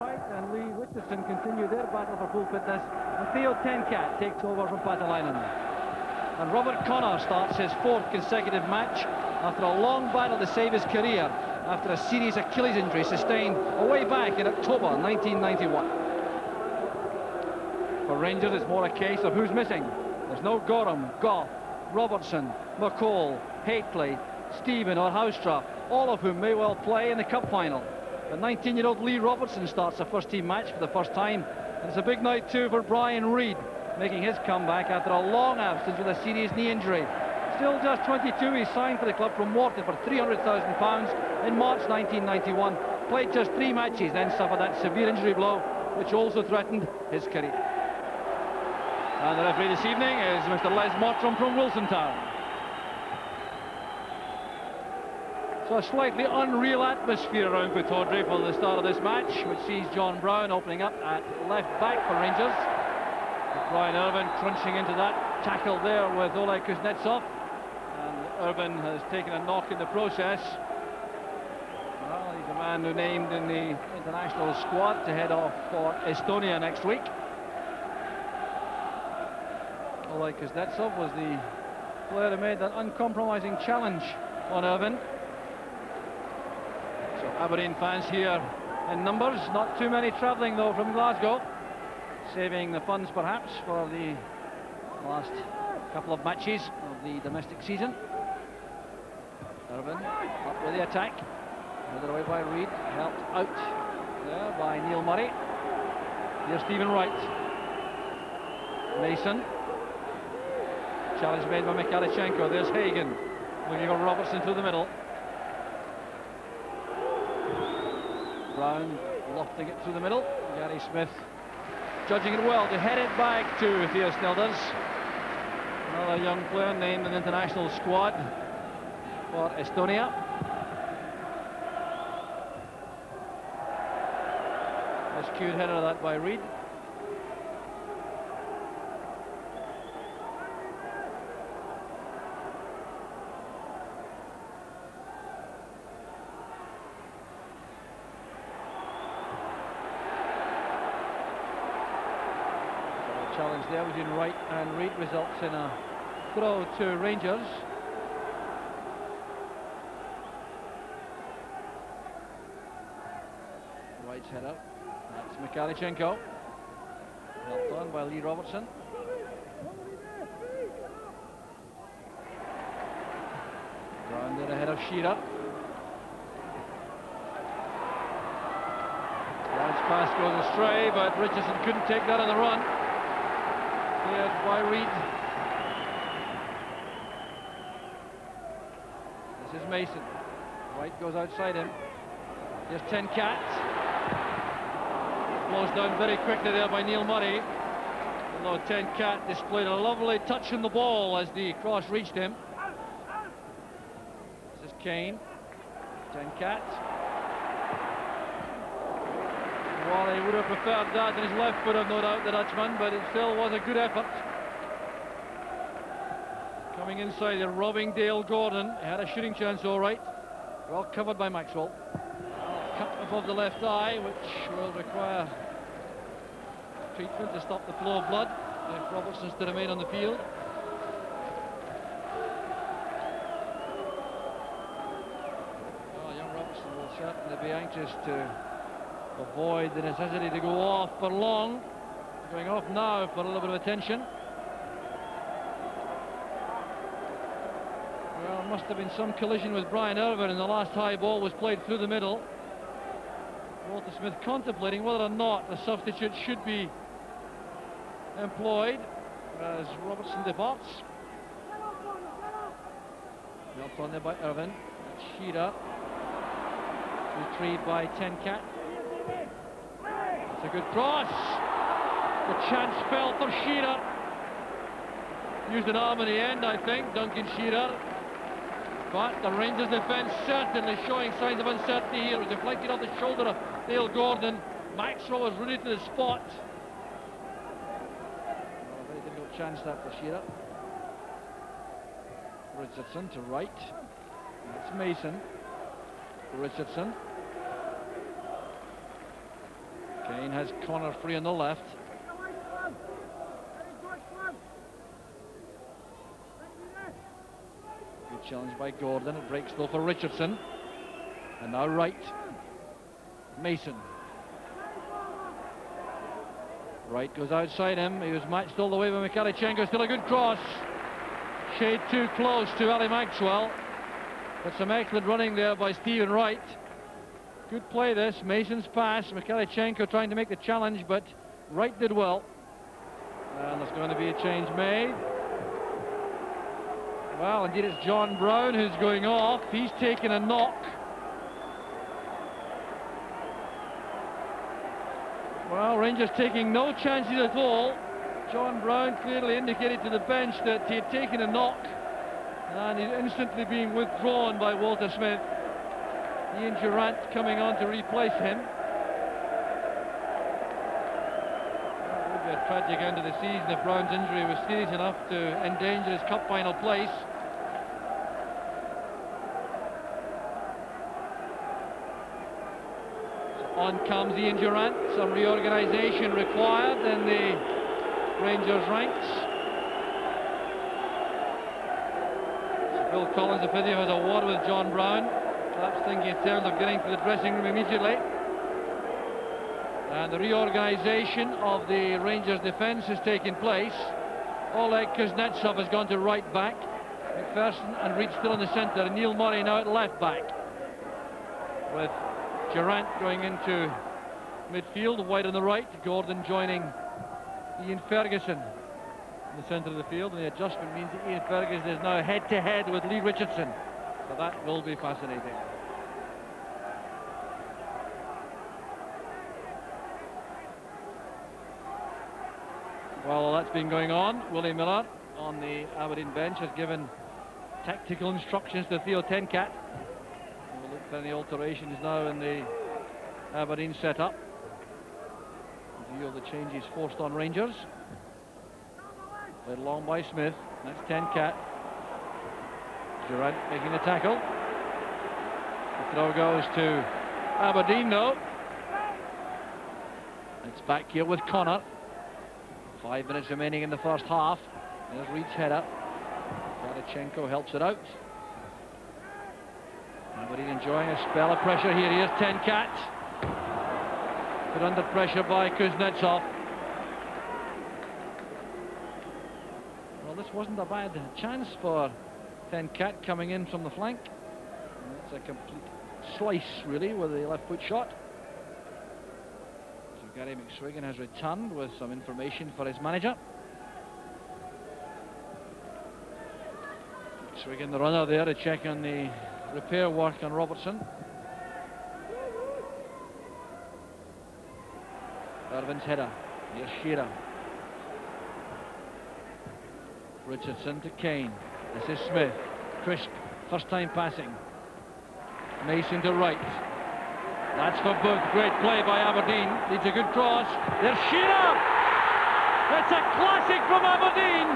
Right, and Lee Richardson continue their battle for full fitness, and Theo Tenkat takes over from Patalainen. And Robert Connor starts his fourth consecutive match after a long battle to save his career after a serious Achilles injury sustained away back in October 1991. For Rangers, it's more a case of who's missing. There's no Gorham, Goff, Robertson, McCall, Haitley, Stephen or Houstra, all of whom may well play in the cup final. But 19-year-old Lee Robertson starts a first-team match for the first time, and it's a big night too for Brian Reid, making his comeback after a long absence with a serious knee injury. Still just 22, he signed for the club from Morton for £300,000 in March 1991, played just 3 matches, then suffered that severe injury blow, which also threatened his career. And the referee this evening is Mr. Les Mottram from Wilson Town. So a slightly unreal atmosphere around Pittodrie for the start of this match, which sees John Brown opening up at left back for Rangers. With Brian Irvin crunching into that tackle there with Oleg Kuznetsov. And Irvin has taken a knock in the process. Well, he's a man who named in the international squad to head off for Estonia next week. Oleg Kuznetsov was the player who made that uncompromising challenge on Irvin. So Aberdeen fans here in numbers, not too many travelling though from Glasgow, saving the funds perhaps for the last couple of matches of the domestic season. Irvin up with the attack, another away by Reid, helped out there by Neil Murray. Here's Stephen Wright. Mason. Challenge made by Mikhalichenko. There's Hagen looking for Robertson through the middle. Brown lofting it through the middle. Gary Smith judging it well to head it back to Theo Snilders. Another young player named in the international squad for Estonia. Rescued header of that by Reid. Challenge there between Wright and Reid results in a throw to Rangers. Wright's header. That's Mikhalichenko. Helped on by Lee Robertson. Brown there ahead of Shearer. Brown's pass goes astray, but Richardson couldn't take that on the run. Cleared by Reid. This is Mason. Wright goes outside him. Here's Tenkat. Blows down very quickly there by Neil Murray. Although Tenkat displayed a lovely touch on the ball as the cross reached him. This is Kane. Tenkat. Well, he would have preferred that than his left foot, I've no doubt, the Dutchman, but it still was a good effort. Coming inside, they're robbing Dale Gordon. He had a shooting chance, all right. Well covered by Maxwell. Cut above the left eye, which will require treatment to stop the flow of blood if Robertson's to remain on the field. Well, young Robertson will certainly be anxious to avoid the necessity to go off for long. Going off now for a little bit of attention. Well, must have been some collision with Brian Irvin, and the last high ball was played through the middle. Walter Smith contemplating whether or not a substitute should be employed as Robertson departs. Helped on there by Irvin. Shearer. Retrieved by Tenkat. It's a good cross. The chance fell for Shearer. Used an arm in the end, I think, Duncan Shearer. But the Rangers defence certainly showing signs of uncertainty here. It was deflected off the shoulder of Dale Gordon. Maxwell was really to the spot. Well, a very difficult chance that for Shearer. Richardson to Wright. It's Mason. Richardson. Kane has Connor free on the left. Good challenge by Gordon. It breaks though for Richardson. And now Wright. Mason. Wright goes outside him. He was matched all the way by Mikhailchenko. Still a good cross. Shade too close to Ali Maxwell. But some excellent running there by Stephen Wright. Good play this. Mason's pass. Mikhailchenko trying to make the challenge, but Wright did well. And there's going to be a change made. Well, indeed it's John Brown who's going off. He's taken a knock. Well, Rangers taking no chances at all. John Brown clearly indicated to the bench that he had taken a knock, and he's instantly being withdrawn by Walter Smith. Ian Durant coming on to replace him. It would be a tragic end of the season if Brown's injury was serious enough to endanger his cup final place. On comes Ian Durant. Some reorganisation required in the Rangers ranks. So Bill Collins, the physio, has a word with John Brown, perhaps thinking in terms of getting to the dressing room immediately. And the reorganisation of the Rangers defence has taken place. Oleg Kuznetsov has gone to right back. McPherson and Reid still in the centre, and Neil Murray now at left back, with Durant going into midfield, White on the right, Gordon joining Ian Ferguson in the centre of the field, and the adjustment means that Ian Ferguson is now head-to-head with Lee Richardson, so that will be fascinating. While that's been going on, Willie Miller on the Aberdeen bench has given tactical instructions to Theo Tenkat. We'll look for any alterations now in the Aberdeen setup in view of the changes forced on Rangers. Led along by Smith. That's Tenkat. Durant making the tackle. The throw goes to Aberdeen though. It's back here with Connor. 5 minutes remaining in the first half. There's Reid's header. Mikhailchenko helps it out. Aberdeen enjoying a spell of pressure here. Here's Tenkat. Put under pressure by Kuznetsov. Well, this wasn't a bad chance for Tenkat coming in from the flank. It's a complete slice, really, with the left foot shot. So Gary McSwiggan has returned with some information for his manager. McSwiggan, the runner there, to check on the repair work on Robertson. Irvin's header. Here's Shearer. Richardson to Kane. This is Smith. Crisp. First time passing. Mason to Wright. That's for Book. Great play by Aberdeen. Needs a good cross. There's Shearer. That's a classic from Aberdeen.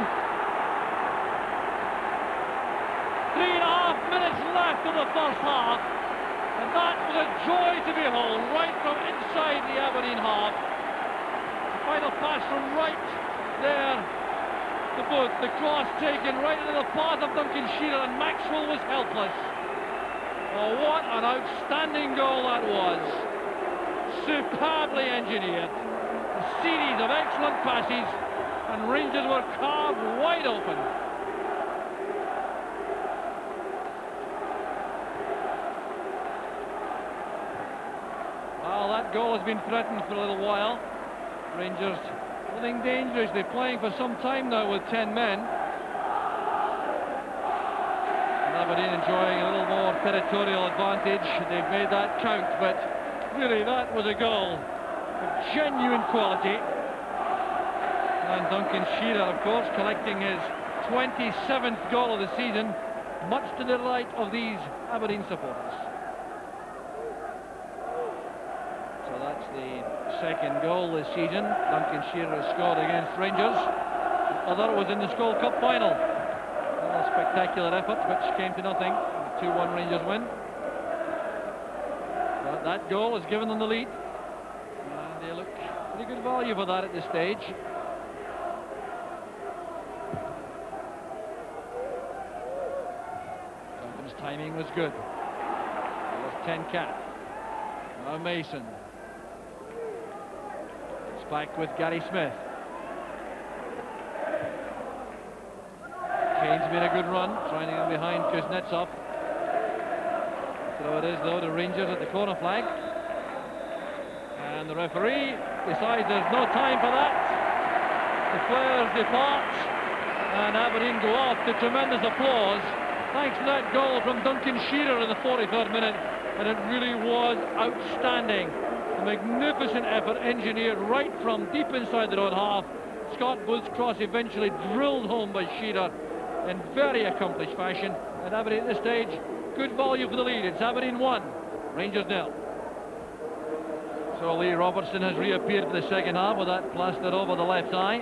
3.5 minutes left of the first half, and that was a joy to behold, right from inside the Aberdeen half. The final pass from Wright there to Booth. The cross taken right into the path of Duncan Shearer, and Maxwell was helpless. Oh, what an outstanding goal that was. Superbly engineered. A series of excellent passes, and Rangers were carved wide open. Well, that goal has been threatened for a little while. Rangers living dangerously, playing for some time now with 10 men. And Aberdeen enjoying a little more territorial advantage. They've made that count, but really that was a goal of genuine quality. And Duncan Shearer, of course, collecting his 27th goal of the season, much to the delight of these Aberdeen supporters. So that's the second goal this season. Duncan Shearer has scored against Rangers. The other was in the Skol Cup final. A spectacular effort which came to nothing. 2-1 Rangers win. But that goal has given them the lead. And they look Pretty good value for that at this stage. Duncan's timing was good. It was 10 cat. Now Mason. It's back with Gary Smith. Kane's made a good run, trying to get behind Kuznetsov. So it is, though, the Rangers at the corner flag. And the referee decides there's no time for that. The players depart, and Aberdeen go off to tremendous applause. Thanks to that goal from Duncan Shearer in the 43rd minute, and it really was outstanding. A magnificent effort engineered right from deep inside their own half. Scott Booth's cross eventually drilled home by Shearer in very accomplished fashion. And Aberdeen at this stage, good value for the lead. It's Aberdeen 1, Rangers 0. So Lee Robertson has reappeared for the second half with that plastered over the left eye.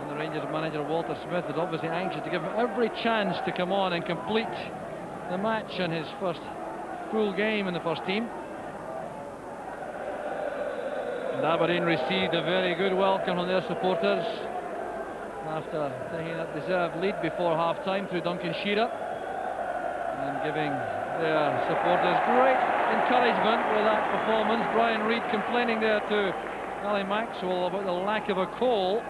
And the Rangers manager Walter Smith is obviously anxious to give him every chance to come on and complete the match on his first full game in the first team. And Aberdeen received a very good welcome from their supporters after taking that deserved lead before half-time through Duncan Shearer, and giving their supporters great encouragement with that performance. Brian Reid complaining there to Ali Maxwell about the lack of a call.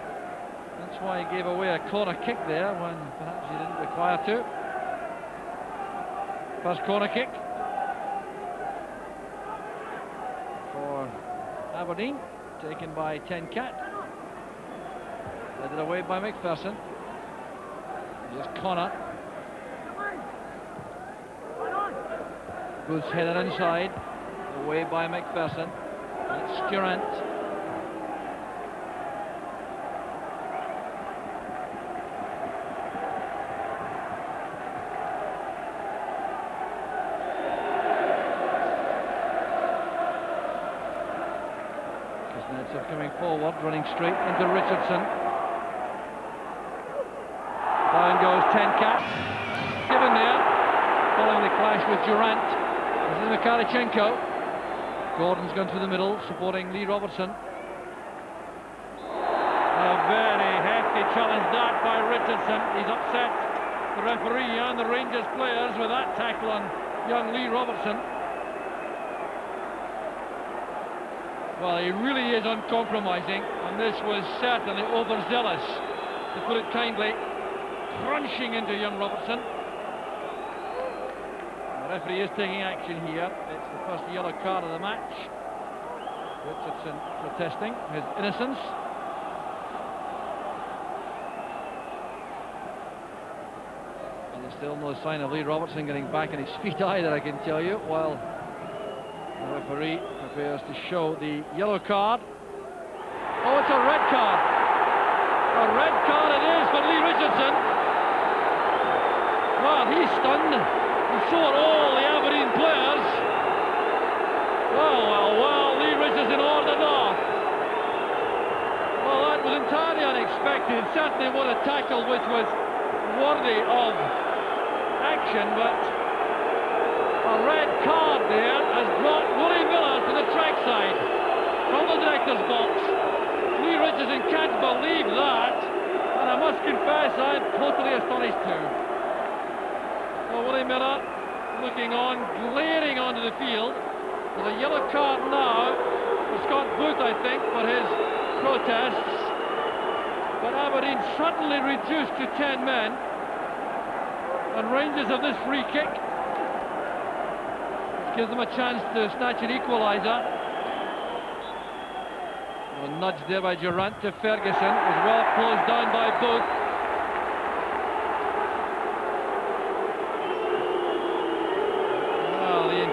That's why he gave away a corner kick there when perhaps he didn't require to. First corner kick for Aberdeen, taken by 10 cat. Headed away by McPherson. Here's Connor. Booth's headed inside. Away by McPherson. It's Durant. Kuznetsov coming forward, running straight into Richardson. Down goes 10 cat. Given there, following the clash with Durant. This is Mikhalichenko. Gordon's gone through the middle, supporting Lee Robertson. A very hefty challenge that by Richardson. He's upset the referee and the Rangers players with that tackle on young Lee Robertson. Well, he really is uncompromising, and this was certainly overzealous, to put it kindly. Crunching into young Robertson. The referee is taking action here. It's the first yellow card of the match. Richardson protesting his innocence. And there's still no sign of Lee Robertson getting back on his feet either, I can tell you, while the referee prepares to show the yellow card. Oh, it's a red card. A red card it is for Lee Richardson. Well, he's stunned, and so are all the Aberdeen players. Well, Lee Richardson ordered off. Well, that was entirely unexpected. It certainly was a tackle which was worthy of action, but a red card there has brought Willie Miller to the trackside from the director's box. Lee Richardson can't believe that, and I must confess I'm totally astonished too. Well, Willie Miller looking on, glaring onto the field. There's a yellow card now for Scott Booth, I think, for his protests. But Aberdeen suddenly reduced to 10 men, and Rangers have this free kick, which gives them a chance to snatch an equaliser. A nudge there by Durant to Ferguson. It was well closed down by Booth.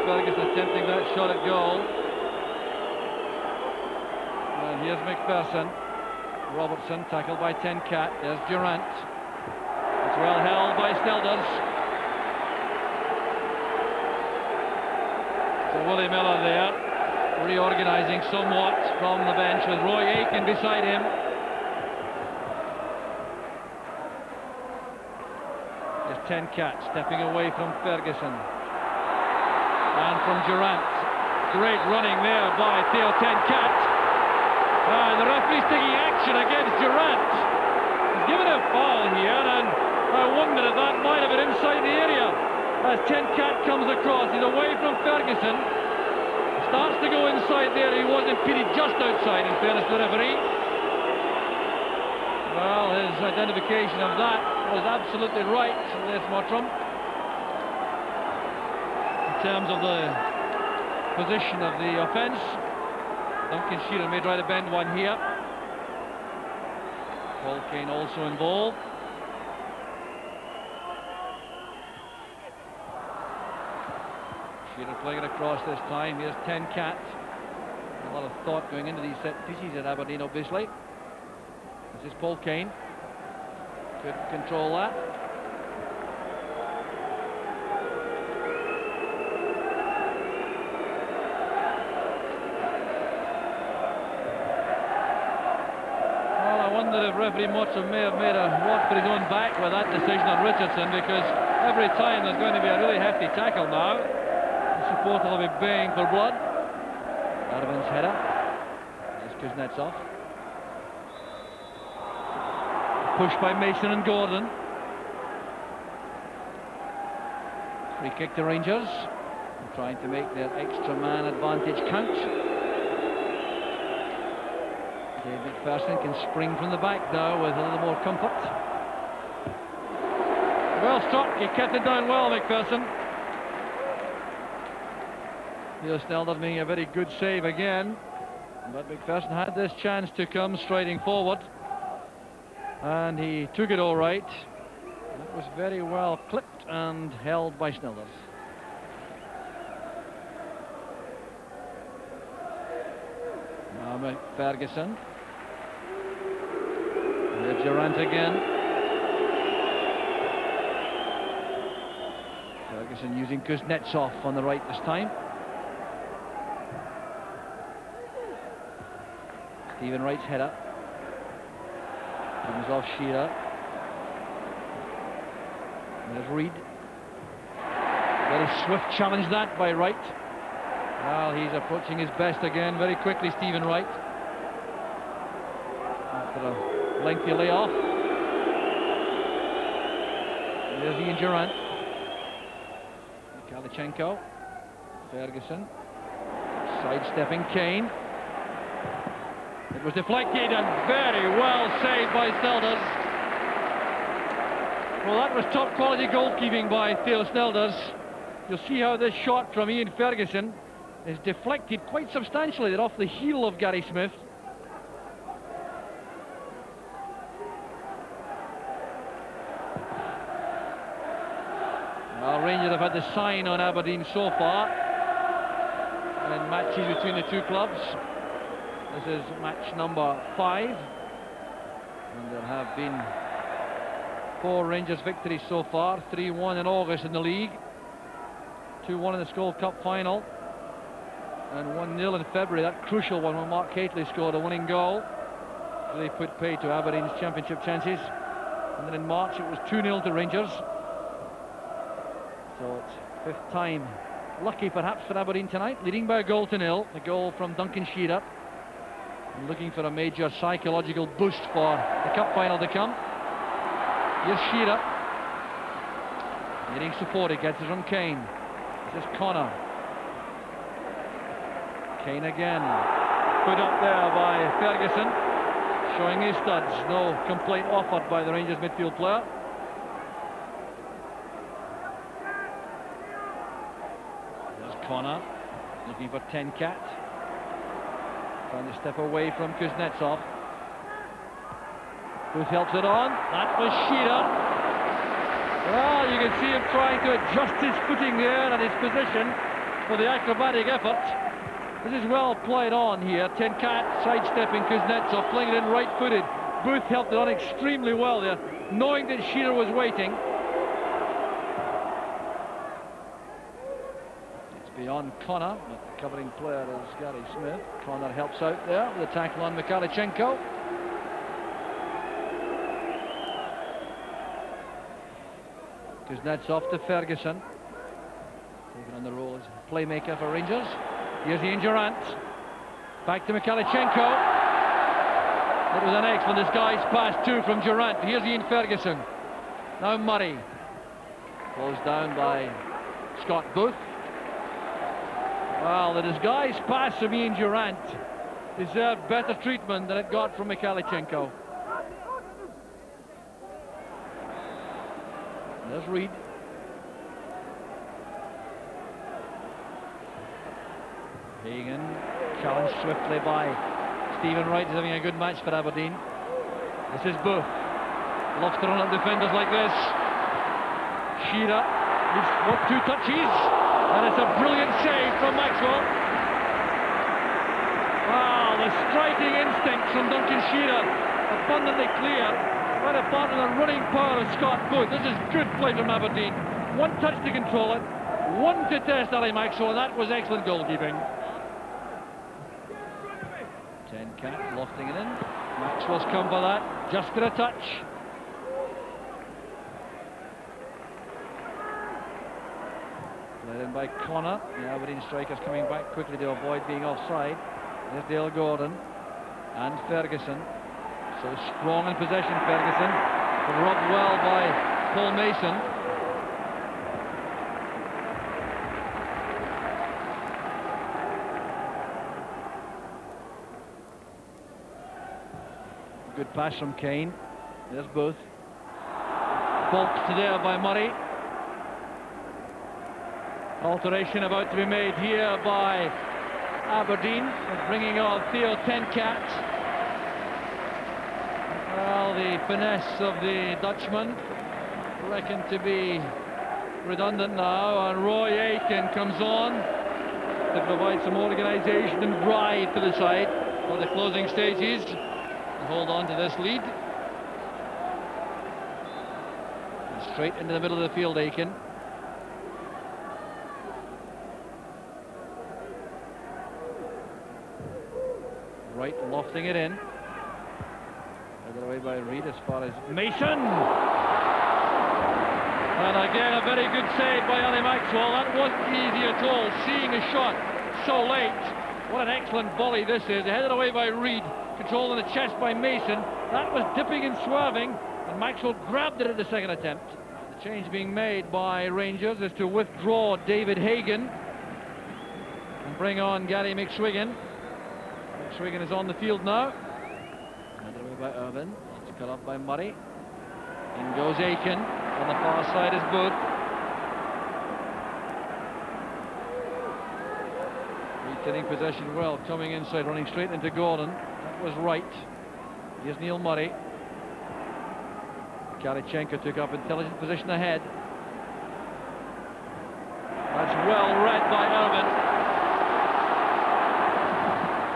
Ferguson attempting that shot at goal. And here's McPherson. Robertson tackled by 10 cat. There's Durant. It's well held by Snelders. So Willie Miller there, reorganising somewhat from the bench with Roy Aitken beside him. There's 10 cat stepping away from Ferguson. And from Durant. Great running there by Theo 10 cat. The referee's taking action against Durant. He's given a foul here, and I wonder if that might have been inside the area. As Tenkat comes across, he's away from Ferguson. Starts to go inside there. He was impeded just outside, in fairness to the referee. Well, his identification of that was absolutely right, Les Mottram. In terms of the position of the offence, Duncan Shearer may try to bend one here. Paul Kane also involved. Shearer playing it across this time. Here's Tenkat. A lot of thought going into these set pieces at Aberdeen, obviously. This is Paul Kane. Couldn't control that. Well, I wonder if referee Mottram may have made a walk for his own back with that decision on Richardson, because every time there's going to be a really hefty tackle now, the supporter will be baying for blood. Arvin's header. There's Kuznetsov. Pushed by Mason and Gordon. Free kick to Rangers. They're trying to make their extra man advantage count. Dave McPherson can spring from the back now with a little more comfort. Well struck, he kept it down well, McPherson. Here's Snelders making a very good save again. But McPherson had this chance to come striding forward, and he took it all right. That was very well clipped and held by Snelders. Now Ferguson. Here's Durant again. Ferguson using Kuznetsov on the right this time. Stephen Wright's header. Comes off Shearer. There's Reid. Very swift challenge that by Wright. Well, he's approaching his best again very quickly, Stephen Wright. After a lengthy layoff. There's Ian Durant. Kalichenko. Ferguson. Sidestepping Kane. It was deflected and very well saved by Snelders. Well, that was top quality goalkeeping by Theo Snelders. You'll see how this shot from Ian Ferguson is deflected quite substantially. They're off the heel of Gary Smith. Well, Rangers have had the sign on Aberdeen so far in matches between the two clubs. This is match number 5, and there have been 4 Rangers victories so far. 3-1 in August in the league, 2-1 in the Skol Cup final, and 1-0 in February, that crucial one when Mark Hateley scored a winning goal. Really put pay to Aberdeen's championship chances. And then in March it was 2-0 to Rangers. So it's 5th time lucky perhaps for Aberdeen tonight, leading by a goal to 0. The goal from Duncan Shearer. Looking for a major psychological boost for the cup final to come. Here's Shearer. Getting supported, gets it from Kane. This is Connor. Kane again. Put up there by Ferguson. Showing his studs. No complaint offered by the Rangers midfield player. There's Connor. Looking for Tenkat. Trying to step away from Kuznetsov. Booth helps it on. That was Shearer. Well, you can see him trying to adjust his footing there and his position for the acrobatic effort. This is well played on here. Tenkat sidestepping Kuznetsov, playing it in right-footed. Booth helped it on extremely well there, knowing that Shearer was waiting. Beyond Connor, but the covering player is Gary Smith. Connor helps out there with a tackle on Mikalichenko. Kuznetsov to Ferguson. Taking on the role as playmaker for Rangers. Here's Ian Durant. Back to Mikalichenko. It was an excellent disguise pass too from Durant. Here's Ian Ferguson. Now Murray. Closed down by Scott Booth. Well, the disguise pass from Ian Durant deserved better treatment than it got from Mikalichenko. There's Reid. Hagan challenged swiftly by Stephen Wright, is having a good match for Aberdeen. This is Booth. Loves to run at defenders like this. Shearer needs what, 2 touches, and it's a brilliant save from Maxwell. Wow, the striking instinct from Duncan Shearer, abundantly clear, right apart from the running power of Scott Booth. This is good play from Aberdeen. 1 touch to control it, 1 to test Ali Maxwell, and that was excellent goalkeeping. 10-cat lofting it in. Maxwell's come for that, just for a touch. Led in by Connor. The Aberdeen strikers coming back quickly to avoid being offside. There's Dale Gordon and Ferguson. So strong in possession, Ferguson. Robbed well by Paul Mason. Good pass from Kane. There's Booth. Balked to there by Murray. Alteration about to be made here by Aberdeen, bringing on Theo Tenkat. Well, the finesse of the Dutchman reckoned to be redundant now, and Roy Aitken comes on to provide some organisation and drive to the side for the closing stages. Hold on to this lead. And straight into the middle of the field, Aitken. Right, lofting it in. Headed away by Reid as far as Mason. And again, a very good save by Ali Maxwell. That wasn't easy at all, seeing a shot so late. What an excellent volley this is. Headed away by Reid. Control in the chest by Mason. That was dipping and swerving, and Maxwell grabbed it at the second attempt. The change being made by Rangers is to withdraw David Hagan and bring on Gary McSwiggan. McSwiggan is on the field now. Headed away by Irvin. It's cut off by Murray. In goes Aitken. On the far side is Booth. Retaining possession well, coming inside, running straight into Gordon. That was right. Here's Neil Murray. Karichenko took up intelligent position ahead. That's well read by Irvin.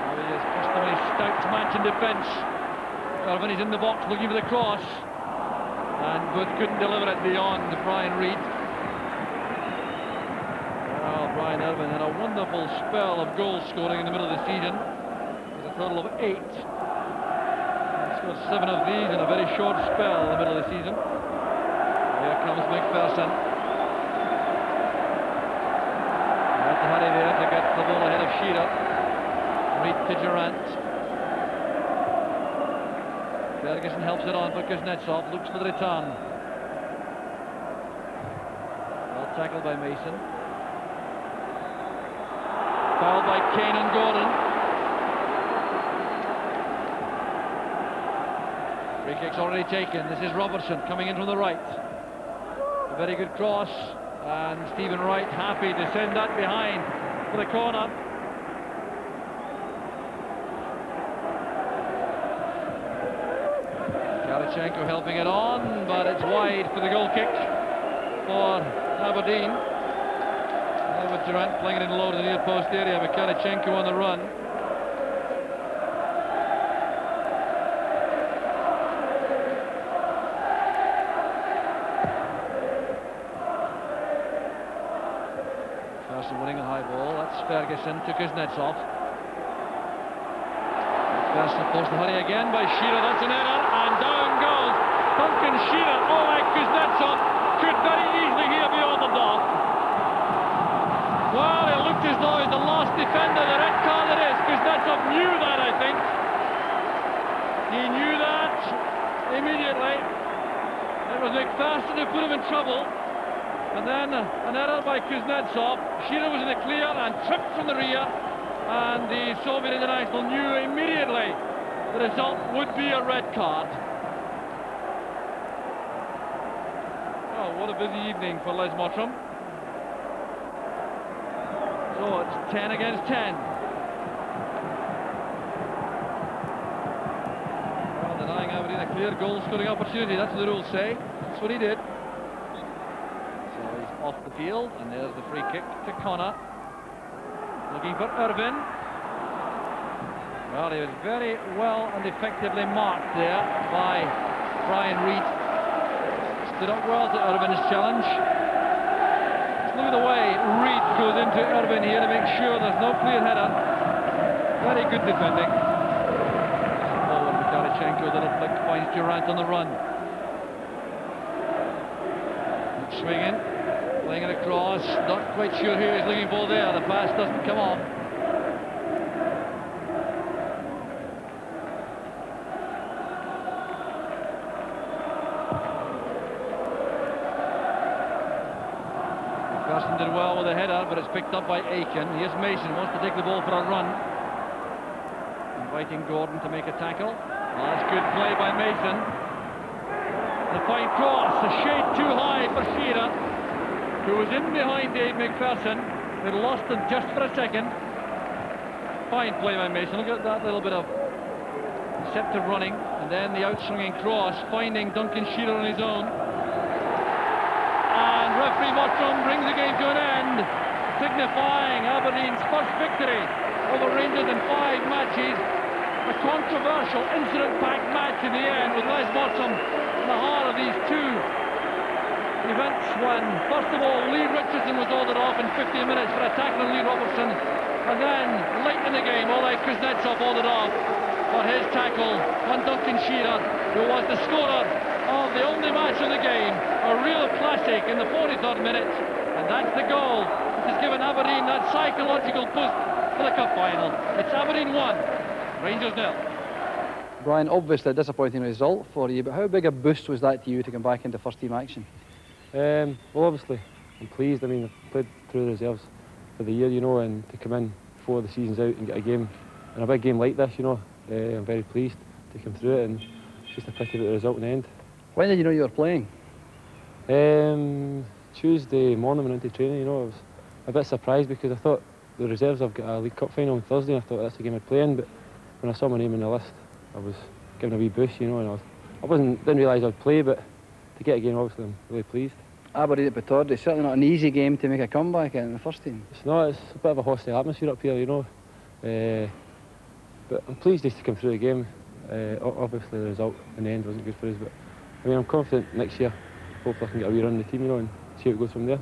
Well, he is customary stout match in defence. Irvin is in the box looking for the cross, and Booth couldn't deliver it beyond Brian Reid. Well, Brian Irvin had a wonderful spell of goal scoring in the middle of the season. There's a total of 8. He scored 7 of these in a very short spell in the middle of the season. Here comes McPherson. Had to hurry there to get the ball ahead of Shearer. Reid to Durant. Ferguson helps it on for Kuznetsov, looks for the return. Well tackled by Mason. Fouled by Kane and Gordon. Free kick's already taken. This is Robertson coming in from the right. A very good cross, and Stephen Wright happy to send that behind for the corner. Karichenko helping it on, but it's wide for the goal kick for Aberdeen. With Durant playing it in low to the near post area, but Karichenko on the run. Ferguson winning a high ball. That's Ferguson to Kuznetsov. Ferguson forced to hurry again by Shearer. That's an error, and down goes Duncan Shearer. Oleg Kuznetsov could very easily here be on the block. Well, it looked as though he's the last defender. The red card it is. Kuznetsov knew that, I think. He immediately. It was McPherson who put him in trouble. And then an error by Kuznetsov. Shearer was in the clear and tripped from the rear. And the Soviet international knew immediately the result would be a red card. Oh, what a busy evening for Les Mottram. So it's 10 against 10. Well, denying Aberdeen a clear goal-scoring opportunity, that's what the rules say. That's what he did. So he's off the field, and there's the free kick to Connor. Looking for Irvin. Well, he was very well and effectively marked there by Brian Reid. Stood up well to Irvin's challenge. Look at the way Reid goes into Irvin here to make sure there's no clear header. Very good defending. Forward, Mikhalichenko, little flick, finds Durant on the run. Swinging, playing it across, not quite sure who he's looking for there. The pass doesn't come off. Carson did well with a header, but it's picked up by Aiken. Here's Mason, wants to take the ball for a run. Inviting Gordon to make a tackle. Oh, that's good play by Mason. The fine cross, a shade too high for Shearer, who was in behind Dave McPherson. They lost him just for a second. Fine play by Mason. Look at that little bit of deceptive running, and then the outswinging cross, finding Duncan Shearer on his own. And referee Mottram brings the game to an end, signifying Aberdeen's first victory over Rangers in 5 matches. A controversial, incident-packed match in the end, with Les Mottram in the heart of these two events when, first of all, Lee Richardson was ordered off in 15 minutes for a tackle on Lee Robertson, and then, late in the game, Oleg Kuznetsov ordered off for his tackle on Duncan Shearer, who was the scorer of the only match of the game, a real classic in the 43rd minute, and that's the goal which has given Aberdeen that psychological boost for the cup final. It's Aberdeen 1, Rangers 0. Brian, obviously a disappointing result for you, but how big a boost was that to you to come back into first team action? Well, obviously I'm pleased. I mean, I've played through the reserves for the year, you know, and to come in before the season's out and get a game, and a big game like this, you know, I'm very pleased to come through it, and it's just a pity about the result in the end. When did you know you were playing? Tuesday morning when I went to training, you know, I was a bit surprised because I thought the reserves have got a League Cup final on Thursday, and I thought that's the game I'd play in, but when I saw my name on the list, I was given a wee boost, you know, and didn't realise I'd play, but to get a game, obviously, I'm really pleased. Aberdeen at Pittodrie, certainly not an easy game to make a comeback in the first team. It's not, it's a bit of a hostile atmosphere up here, you know, but I'm pleased just to come through the game. Obviously the result in the end wasn't good for us, but I mean, I'm confident next year, hopefully I can get a wee run in the team, you know, and see how it goes from there.